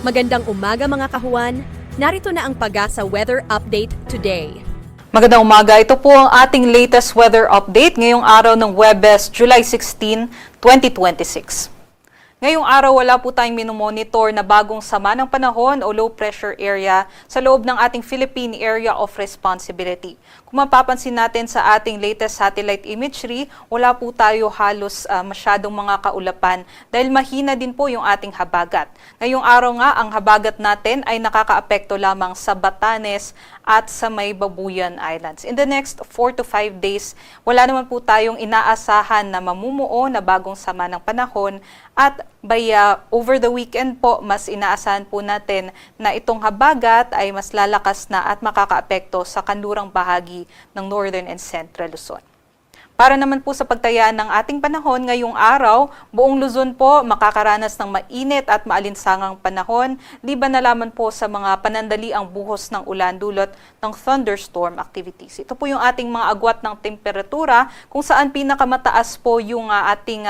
Magandang umaga mga kahuan. Narito na ang Pag-asa Weather Update today. Magandang umaga. Ito po ang ating latest weather update ngayong araw ng Huwebes, July 16, 2026. Ngayong araw wala po tayong minomonitor na bagong sama ng panahon o low pressure area sa loob ng ating Philippine Area of Responsibility. Kung mapapansin natin sa ating latest satellite imagery, wala po tayo halos masyadong mga kaulapan dahil mahina din po yung ating habagat. Ngayong araw nga, ang habagat natin ay nakakaapekto lamang sa Batanes at sa may Babuyan Islands. In the next 4 to 5 days, wala naman po tayong inaasahan na mamumuo na bagong sama ng panahon at by over the weekend po, mas inaasahan po natin na itong habagat ay mas lalakas na at makakaapekto sa kanlurang bahagi ng Northern and Central Luzon. Para naman po sa pagtayaan ng ating panahon ngayong araw, buong Luzon po makakaranas ng mainit at maalinsangang panahon, liban na lamang po sa mga panandaliang buhos ng ulan dulot ng thunderstorm activities. Ito po yung ating mga agwat ng temperatura kung saan pinakamataas po yung ating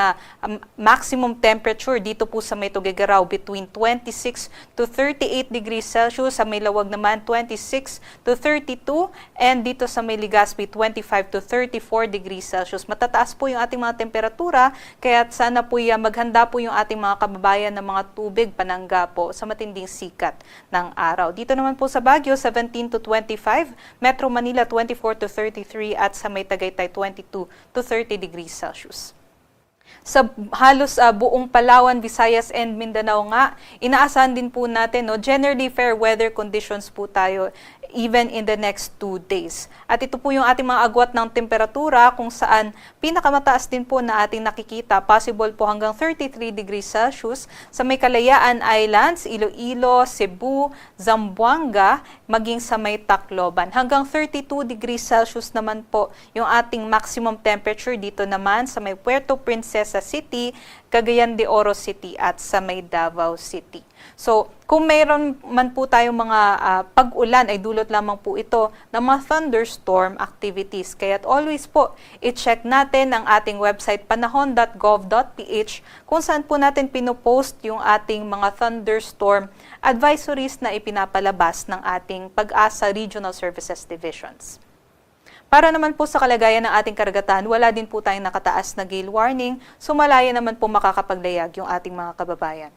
maximum temperature dito po sa may Tuguegarao between 26 to 38 degrees Celsius, sa may Lawag naman 26 to 32, and dito sa may Legazpi 25 to 34 degrees Celsius. Matataas po yung ating mga temperatura, kaya sana po maghanda po yung ating mga kababayan ng mga tubig panangga po sa matinding sikat ng araw. Dito naman po sa Baguio, 17 to 25, Metro Manila 24 to 33, at sa may Tagaytay 22 to 30 degrees Celsius. Sa halos buong Palawan, Visayas and Mindanao nga, inaasahan din po natin generally fair weather conditions po tayo even in the next 2 days. At ito po yung ating mga agwat ng temperatura kung saan pinakamataas din po na ating nakikita, possible po hanggang 33 degrees Celsius sa may Kalayaan Islands, Iloilo, Cebu, Zamboanga, maging sa may Tacloban. Hanggang 32 degrees Celsius naman po yung ating maximum temperature dito naman sa may Puerto Princesa City, Cagayan de Oro City at sa may Davao City. So, kung mayroon man po tayong mga pag-ulan, ay dulot lamang po ito ng mga thunderstorm activities. Kaya't always po, i-check natin ang ating website panahon.gov.ph kung saan po natin pinopost yung ating mga thunderstorm advisories na ipinapalabas ng ating Pag-asa Regional Services Divisions. Para naman po sa kalagayan ng ating karagatan, wala din po tayong nakataas na gale warning, so malaya naman po makakapaglayag yung ating mga kababayan.